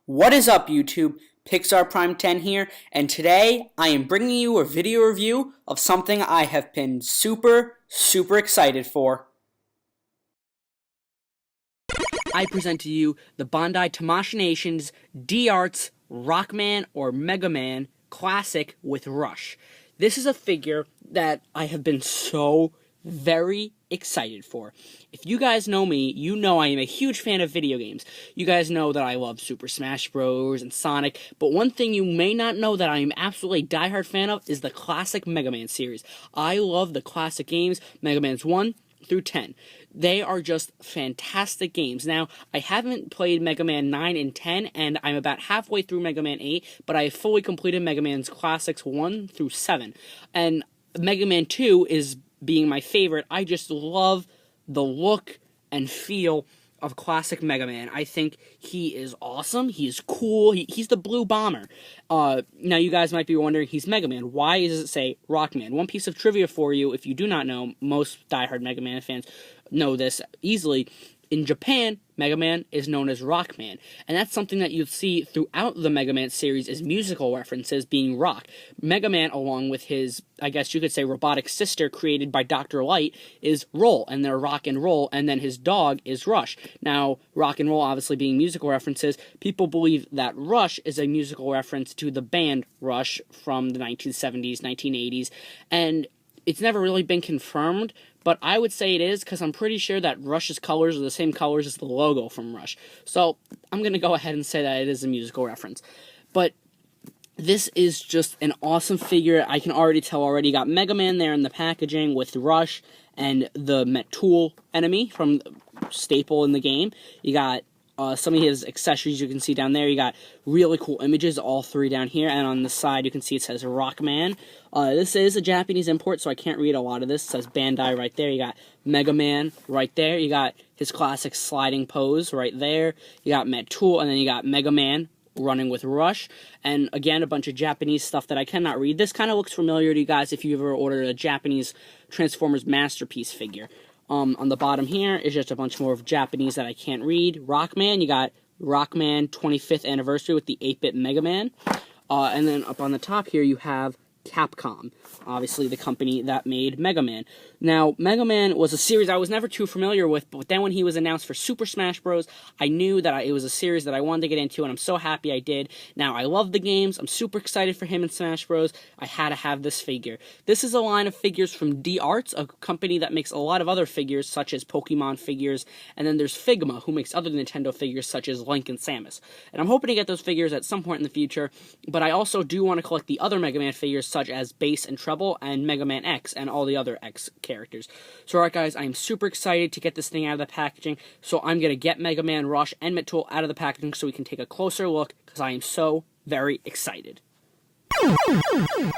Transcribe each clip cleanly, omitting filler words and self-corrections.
What is up, YouTube? Pixar Prime 10 here, and today I am bringing you a video review of something I have been super excited for. I present to you the Bandai Tamashii Nation's D-Arts Rockman or Megaman Classic with Rush. This is a figure that I have been so very excited for. If you guys know me, you know I am a huge fan of video games. You guys know that I love Super Smash Bros. And Sonic, but one thing you may not know that I am absolutely a diehard fan of is the classic Mega Man series. I love the classic games, Mega Man's 1 through 10. They are just fantastic games. Now, I haven't played Mega Man 9 and 10, and I'm about halfway through Mega Man 8, but I have fully completed Mega Man's classics 1 through 7. And Mega Man 2 is being my favorite. I just love the look and feel of classic Mega Man. I think he is awesome. He's cool. He's the blue bomber. Now, you guys might be wondering, he's Mega Man. Why does it say Rockman? One piece of trivia for you, if you do not know, most diehard Mega Man fans know this easily. In Japan, Mega Man is known as Rockman, and that's something that you'll see throughout the Mega Man series is musical references being rock. Mega Man, along with his, I guess you could say, robotic sister created by Dr. Light, is Roll, and they're rock and roll, and then his dog is Rush. Now, rock and roll obviously being musical references, people believe that Rush is a musical reference to the band Rush from the 1970s, 1980s, and it's never really been confirmed, but I would say it is because I'm pretty sure that Rush's colors are the same colors as the logo from Rush. So I'm going to go ahead and say that it is a musical reference. But this is just an awesome figure. I can already tell already. You got Mega Man there in the packaging with Rush and the Metool enemy from staple in the game. You got some of his accessories you can see down there. You got really cool images, all three down here, and on the side you can see it says Rockman. This is a Japanese import, so I can't read a lot of this. It says Bandai right there. You got Mega Man right there. You got his classic sliding pose right there. You got Metool, and then you got Mega Man running with Rush. And again, a bunch of Japanese stuff that I cannot read. This kind of looks familiar to you guys if you ever ordered a Japanese Transformers Masterpiece figure. On the bottom here is just a bunch more of Japanese that I can't read. Rockman, you got Rockman 25th anniversary with the 8-bit Mega Man. And then up on the top here you have Capcom, obviously the company that made Mega Man. Now, Mega Man was a series I was never too familiar with, but then when he was announced for Super Smash Bros., I knew that it was a series that I wanted to get into, and I'm so happy I did. Now, I love the games. I'm super excited for him in Smash Bros. I had to have this figure. This is a line of figures from D-Arts, a company that makes a lot of other figures, such as Pokemon figures, and then there's Figma, who makes other Nintendo figures, such as Link and Samus. And I'm hoping to get those figures at some point in the future, but I also do want to collect the other Mega Man figures, such as Bass and Treble, and Mega Man X, and all the other X characters. So alright guys, I am super excited to get this thing out of the packaging, so I'm going to get Mega Man, Rush, and Metool out of the packaging so we can take a closer look, because I am so very excited.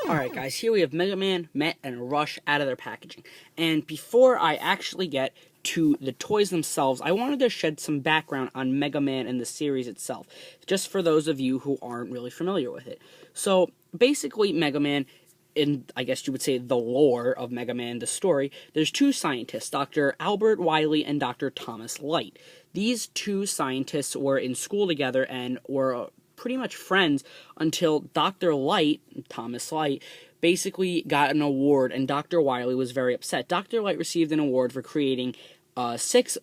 Alright guys, here we have Mega Man, Met, and Rush out of their packaging. And before I actually get to the toys themselves, I wanted to shed some background on Mega Man and the series itself, just for those of you who aren't really familiar with it. So, basically, Mega Man, in, I guess you would say, the lore of Mega Man, the story, there's two scientists, Dr. Albert Wily and Dr. Thomas Light. These two scientists were in school together and were pretty much friends until Dr. Light, Thomas Light, basically got an award, and Dr. Wily was very upset. Dr. Light received an award for creating 6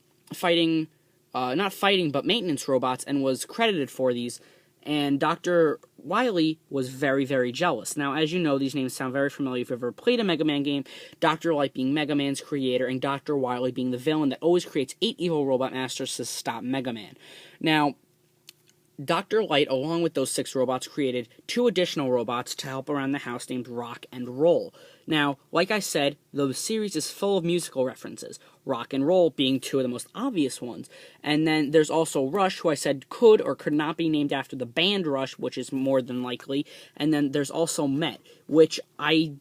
not fighting, but maintenance robots, and was credited for these, and Dr. Wily was very jealous. Now, as you know, these names sound very familiar if you've ever played a Mega Man game, Dr. Light being Mega Man's creator, and Dr. Wily being the villain that always creates 8 evil robot masters to stop Mega Man. Now, Dr. Light, along with those 6 robots, created 2 additional robots to help around the house named Rock and Roll. Now, like I said, the series is full of musical references, Rock and Roll being 2 of the most obvious ones. And then there's also Rush, who I said could or could not be named after the band Rush, which is more than likely. And then there's also Met, which I'm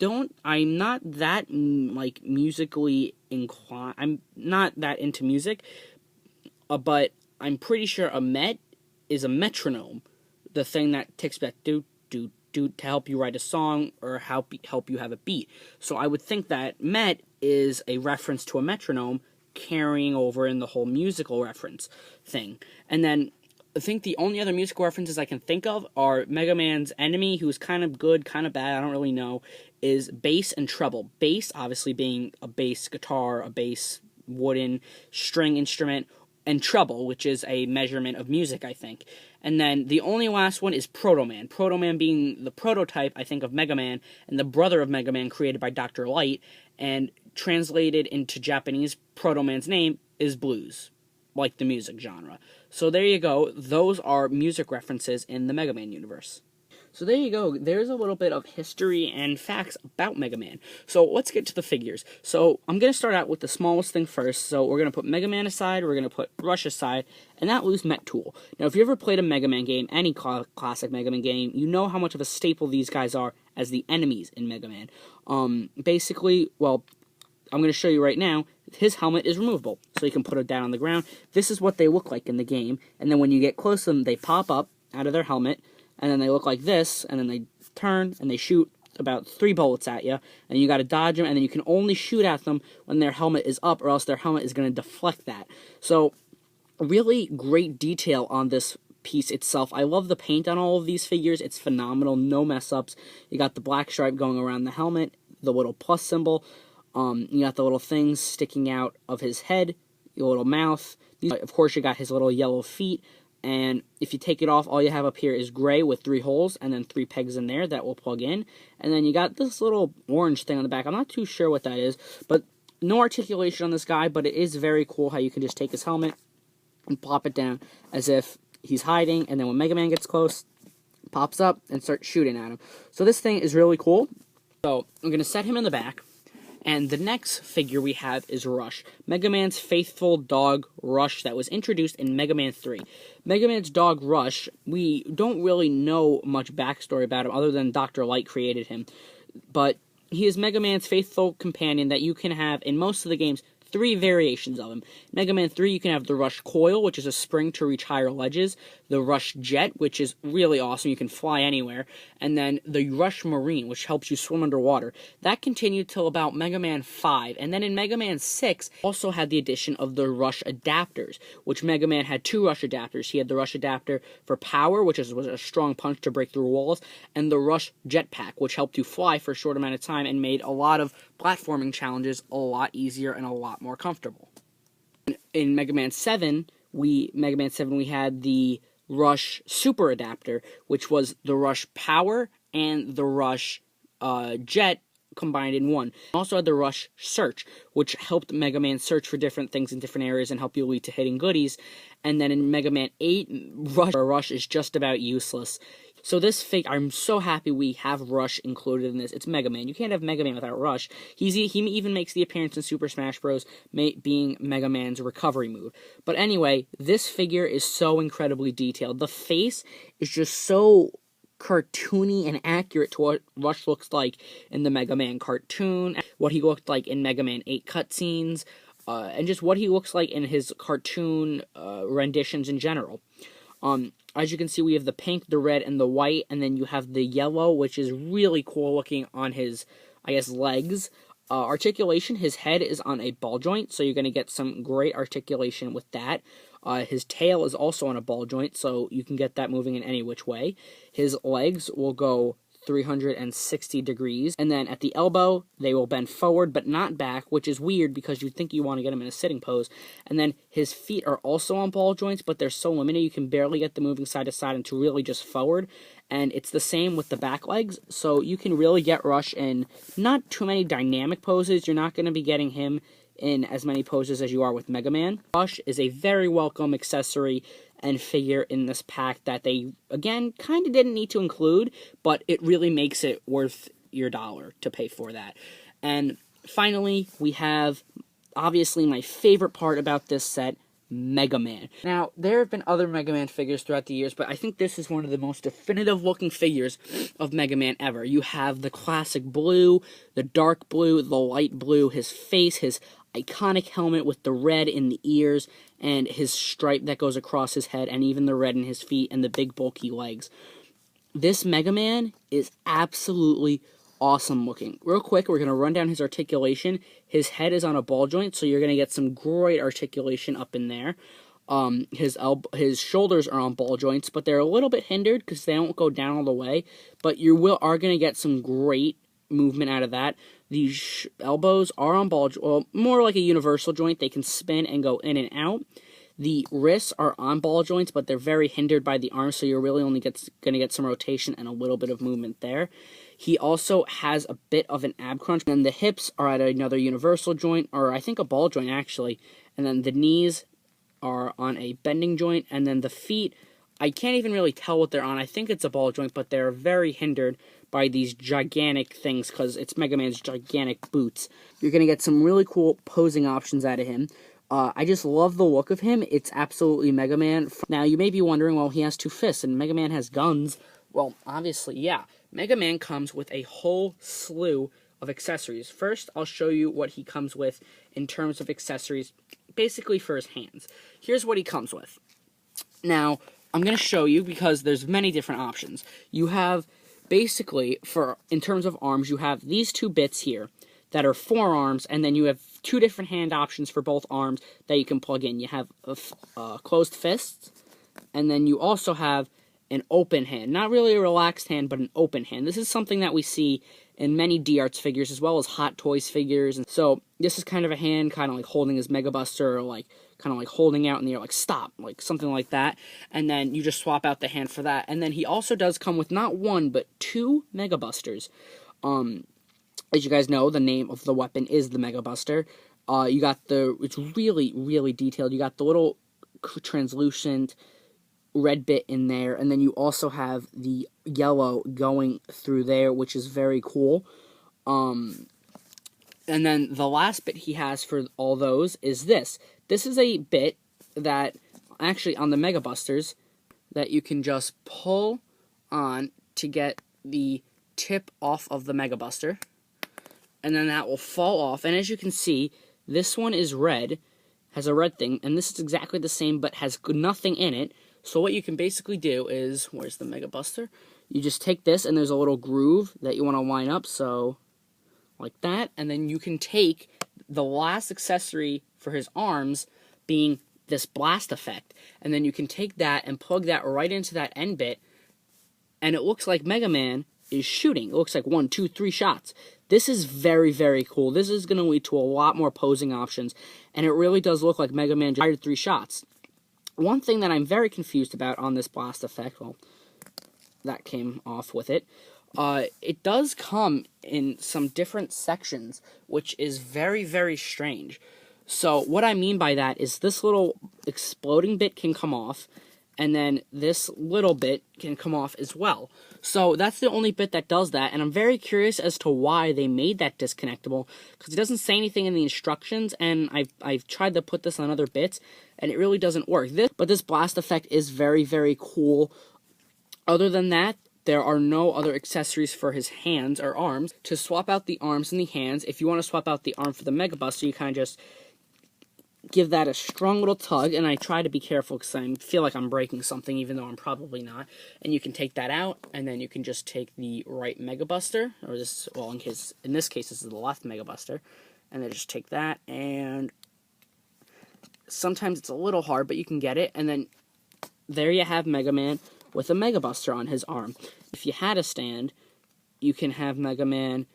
not that, musically inclined, I'm not that into music, but I'm pretty sure a Met is a metronome, the thing that ticks back do to help you write a song or help you have a beat. So I would think that Met is a reference to a metronome carrying over in the whole musical reference thing. And then I think the only other musical references I can think of are Mega Man's enemy, who's kind of good, kind of bad, I don't really know, is bass and treble. Bass, obviously, being a bass guitar, a bass wooden string instrument, and treble, which is a measurement of music, I think. And then the only last one is Proto Man. Proto Man being the prototype, I think, of Mega Man, and the brother of Mega Man created by Dr. Light, and translated into Japanese, Proto Man's name is blues, like the music genre. So there you go. Those are music references in the Mega Man universe. So there you go. There's a little bit of history and facts about Mega Man. So let's get to the figures. So I'm going to start out with the smallest thing first. So we're going to put Mega Man aside, we're going to put Rush aside, and that leaves Metool. Now, if you ever played a Mega Man game, any classic Mega Man game, you know how much of a staple these guys are as the enemies in Mega Man. Basically, well, I'm going to show you right now, his helmet is removable, so you can put it down on the ground. This is what they look like in the game, and then when you get close to them, they pop up out of their helmet, and then they look like this, and then they turn, and they shoot about 3 bullets at you, and you gotta dodge them, and then you can only shoot at them when their helmet is up, or else their helmet is going to deflect that. So, really great detail on this piece itself. I love the paint on all of these figures. It's phenomenal, no mess-ups. You got the black stripe going around the helmet, the little plus symbol. You got the little things sticking out of his head, your little mouth. Of course, you got his little yellow feet. And if you take it off, all you have up here is gray with 3 holes and then 3 pegs in there that will plug in. And then you got this little orange thing on the back. I'm not too sure what that is, but no articulation on this guy. But it is very cool how you can just take his helmet and plop it down as if he's hiding. And then when Mega Man gets close, pops up and starts shooting at him. So this thing is really cool. So I'm going to set him in the back. And the next figure we have is Rush, Mega Man's faithful dog Rush that was introduced in Mega Man 3. Mega Man's dog Rush, we don't really know much backstory about him other than Dr. Light created him. But he is Mega Man's faithful companion that you can have in most of the games 3 variations of him. Mega Man 3, you can have the Rush Coil, which is a spring to reach higher ledges, the Rush Jet, which is really awesome, you can fly anywhere, and then the Rush Marine, which helps you swim underwater. That continued till about Mega Man 5, and then in Mega Man 6, also had the addition of the Rush Adapters, which Mega Man had 2 Rush Adapters. He had the Rush Adapter for power, which was a strong punch to break through walls, and the Rush Jetpack, which helped you fly for a short amount of time and made a lot of platforming challenges a lot easier and a lot more comfortable. In Mega Man 7, we had the Rush Super Adapter, which was the Rush Power and the Rush Jet combined in one. Also had the Rush Search, which helped Mega Man search for different things in different areas and help you lead to hidden goodies. And then in Mega Man 8, Rush is just about useless. So this figure, I'm so happy we have Rush included in this. It's Mega Man. You can't have Mega Man without Rush. He even makes the appearance in Super Smash Bros., being Mega Man's recovery move. But anyway, this figure is so incredibly detailed. The face is just so cartoony and accurate to what Rush looks like in the Mega Man cartoon, what he looked like in Mega Man 8 cutscenes, and just what he looks like in his cartoon renditions in general. As you can see, we have the pink, the red, and the white, and then you have the yellow, which is really cool looking on his, I guess, legs. Articulation, his head is on a ball joint, so you're going to get some great articulation with that. His tail is also on a ball joint, so you can get that moving in any which way. His legs will go 360 degrees, and then at the elbow, they will bend forward, but not back, which is weird because you'd think you want to get him in a sitting pose. And then his feet are also on ball joints, but they're so limited, you can barely get them moving side to side into really just forward. And it's the same with the back legs, so you can really get Rush in not too many dynamic poses. You're not going to be getting him in as many poses as you are with Mega Man. Rush is a very welcome accessory and figure in this pack that they, again, kind of didn't need to include, but it really makes it worth your dollar to pay for that. And finally, we have, obviously, my favorite part about this set, Mega Man. Now, there have been other Mega Man figures throughout the years, but I think this is one of the most definitive-looking figures of Mega Man ever. You have the classic blue, the dark blue, the light blue, his face, his iconic helmet with the red in the ears, and his stripe that goes across his head, and even the red in his feet, and the big bulky legs. This Mega Man is absolutely awesome looking. Real quick, we're going to run down his articulation. His head is on a ball joint, so you're going to get some great articulation up in there. His shoulders are on ball joints, but they're a little bit hindered because they don't go down all the way. But you are going to get some great movement out of that. These elbows are on more like a universal joint. They can spin and go in and out. The wrists are on ball joints, but they're very hindered by the arms, so you're really only going to get some rotation and a little bit of movement there. He also has a bit of an ab crunch, and the hips are at another universal joint, or I think a ball joint actually, and then the knees are on a bending joint, and then the feet, I can't even really tell what they're on. I think it's a ball joint, but they're very hindered by these gigantic things because it's Mega Man's gigantic boots. You're going to get some really cool posing options out of him. I just love the look of him. It's absolutely Mega Man. Now, you may be wondering, well, he has 2 fists, and Mega Man has guns. Well, obviously, yeah. Mega Man comes with a whole slew of accessories. First, I'll show you what he comes with in terms of accessories, basically for his hands. Here's what he comes with. Now, I'm going to show you because there's many different options. You have, basically, in terms of arms, you have these 2 bits here that are forearms, and then you have 2 different hand options for both arms that you can plug in. You have a closed fist, and then you also have an open hand. Not really a relaxed hand, but an open hand. This is something that we see in many D-Arts figures, as well as Hot Toys figures. And so, this is kind of a hand, kind of like holding his Mega Buster, or like, kind of like holding out in the air, like, stop, like, something like that. And then you just swap out the hand for that. And then he also does come with not 1, but 2 Mega Busters. As you guys know, the name of the weapon is the Mega Buster. You got it's really, really detailed. You got the little translucent red bit in there, and then you also have the yellow going through there, which is very cool. And then the last bit he has for all those is this. This is a bit that, actually, on the Mega Busters, that you can just pull on to get the tip off of the Mega Buster. And then that will fall off. And as you can see, this one is red, has a red thing, and this is exactly the same, but has nothing in it. So what you can basically do is, where's the Mega Buster? You just take this, and there's a little groove that you want to line up, so like that. And then you can take the last accessory for his arms, being this blast effect. And then you can take that and plug that right into that end bit, and it looks like Mega Man is shooting. It looks like 1, 2, 3 shots. This is very, very cool. This is going to lead to a lot more posing options, and it really does look like Mega Man just fired 3 shots. One thing that I'm very confused about on this blast effect, well, that came off with it, it does come in some different sections, which is very, very strange. So what I mean by that is this little exploding bit can come off, and then this little bit can come off as well. So that's the only bit that does that, and I'm very curious as to why they made that disconnectable, because it doesn't say anything in the instructions, and I've tried to put this on other bits, and it really doesn't work. But this blast effect is very, very cool. Other than that, there are no other accessories for his hands or arms. To swap out the arms and the hands, if you want to swap out the arm for the Mega Buster, you kind of just give that a strong little tug, and I try to be careful because I feel like I'm breaking something, even though I'm probably not. And you can take that out, and then you can just take the right Mega Buster, or this, well, in this case, this is the left Mega Buster, and then just take that, and sometimes it's a little hard, but you can get it, and then there you have Mega Man with a Mega Buster on his arm. If you had a stand, you can have Mega Man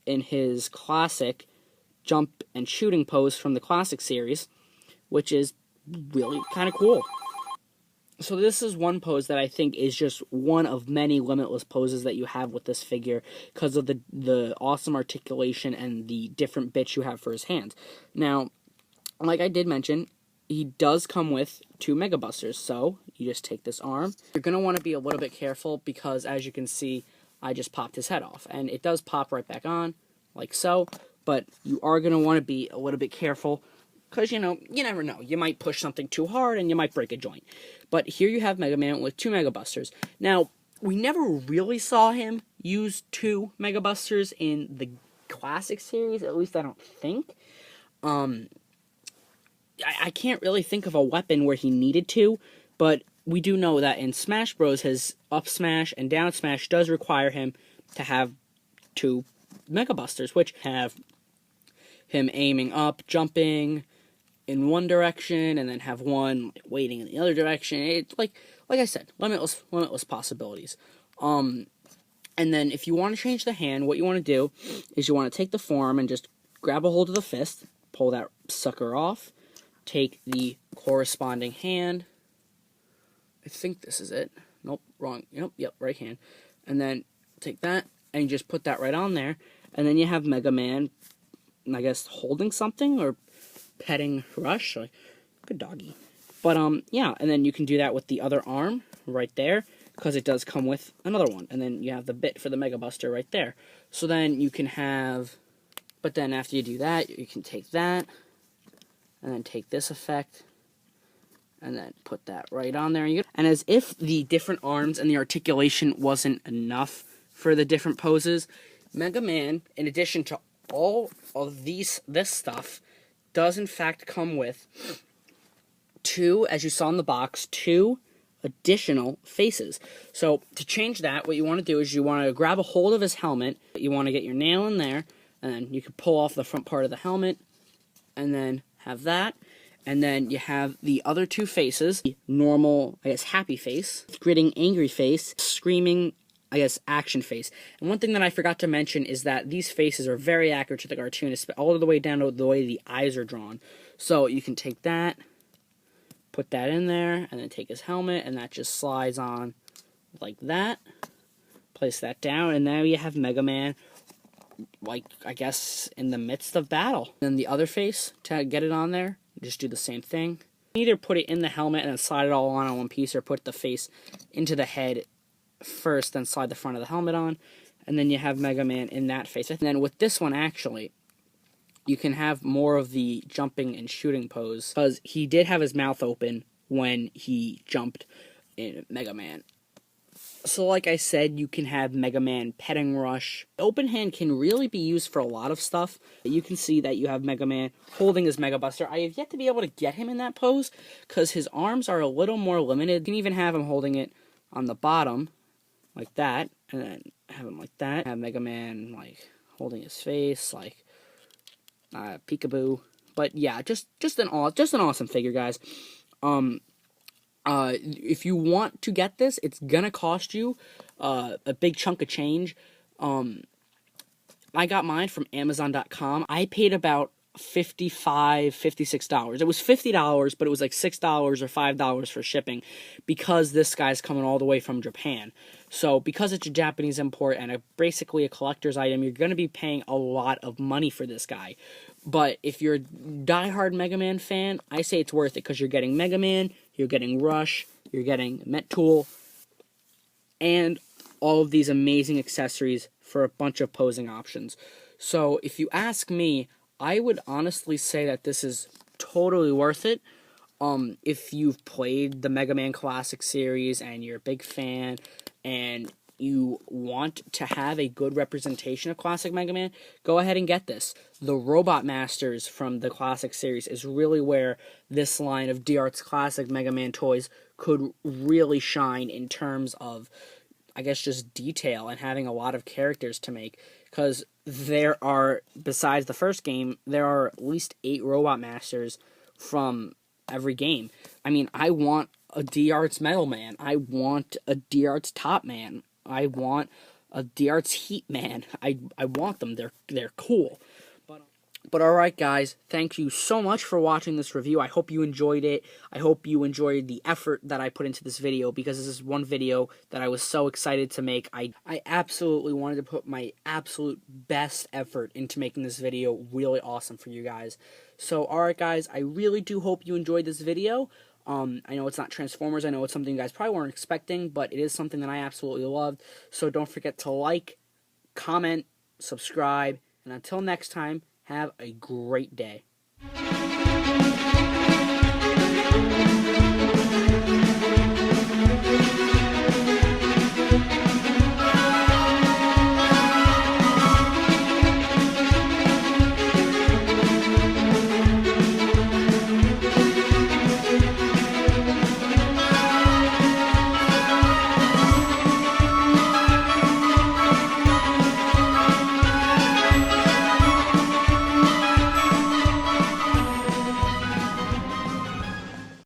in his classic jump and shooting pose from the classic series, which is really kind of cool. So this is one pose that I think is just one of many limitless poses that you have with this figure because of the awesome articulation and the different bits you have for his hands. Now, like I did mention, he does come with 2 Mega Busters, so you just take this arm. You're going to want to be a little bit careful because, as you can see, I just popped his head off. And it does pop right back on, like so, but you are going to want to be a little bit careful because, you know, you never know. You might push something too hard and you might break a joint. But here you have Mega Man with 2 Mega Busters. Now, we never really saw him use 2 Mega Busters in the classic series, at least I don't think. I can't really think of a weapon where he needed to, but we do know that in Smash Bros, his up smash and down smash does require him to have 2 Mega Busters, which have him aiming up, jumping, in one direction and then have one like, waiting in the other direction. It's like I said, limitless possibilities. And then if you want to change the hand, what you want to do is you want to take the forearm and just grab a hold of the fist, pull that sucker off, take the corresponding hand. I think this is it. Nope, wrong. Yep, right hand. And then take that and you just put that right on there. And then you have Mega Man, I guess, holding something or petting Rush. Like, good doggy. But, yeah, and then you can do that with the other arm right there, because it does come with another one. And then you have the bit for the Mega Buster right there. So then you can have, but then after you do that, you can take that, and then take this effect, and then put that right on there. And as if the different arms and the articulation wasn't enough for the different poses, Mega Man, in addition to all of this stuff, does in fact come with two, as you saw in the box, two additional faces. So to change that, what you want to do is you want to grab a hold of his helmet. You want to get your nail in there, and then you can pull off the front part of the helmet, and then have that. And then you have the other two faces, the normal, I guess, happy face, gritting, angry face, screaming, I guess, action face. And one thing that I forgot to mention is that these faces are very accurate to the cartoon, all the way down to the way the eyes are drawn. So you can take that, put that in there, and then take his helmet, and that just slides on like that. Place that down, and now you have Mega Man, like, I guess, in the midst of battle. Then the other face, to get it on there, just do the same thing. Either put it in the helmet and then slide it all on one piece, or put the face into the head first, then slide the front of the helmet on, and then you have Mega Man in that face. And then with this one, actually, you can have more of the jumping and shooting pose, because he did have his mouth open when he jumped in Mega Man. So like I said, you can have Mega Man petting Rush. Open hand can really be used for a lot of stuff. You can see that you have Mega Man holding his Mega Buster. I have yet to be able to get him in that pose, because his arms are a little more limited. You can even have him holding it on the bottom, like that, and then have him like that. Have Mega Man, like, holding his face, like, peekaboo. But yeah, just an awesome figure, guys. If you want to get this, it's gonna cost you a big chunk of change. I got mine from Amazon.com. I paid about $55, $56. It was $50, but it was like $6 or $5 for shipping, because this guy's coming all the way from Japan. So because it's a Japanese import and basically a collector's item, you're going to be paying a lot of money for this guy. But if you're a diehard Mega Man fan, I say it's worth it, because you're getting Mega Man, you're getting Rush, you're getting Metool, and all of these amazing accessories for a bunch of posing options. So if you ask me, I would honestly say that this is totally worth it. If you've played the Mega Man Classic series and you're a big fan and you want to have a good representation of classic Mega Man, go ahead and get this. The Robot Masters from the Classic series is really where this line of DArts Classic Mega Man toys could really shine in terms of, I guess, just detail and having a lot of characters to make. Because there are, besides the first game, there are at least 8 Robot Masters from every game. I mean, I want a DArts Metal Man. I want a DArts Top Man. I want a DArts Heat Man. I want them. They're cool. But alright, guys, thank you so much for watching this review. I hope you enjoyed it. I hope you enjoyed the effort that I put into this video, because this is one video that I was so excited to make. I absolutely wanted to put my absolute best effort into making this video really awesome for you guys. So, alright, guys, I really do hope you enjoyed this video. I know it's not Transformers. I know it's something you guys probably weren't expecting, but it is something that I absolutely loved. So don't forget to like, comment, subscribe, and until next time, have a great day.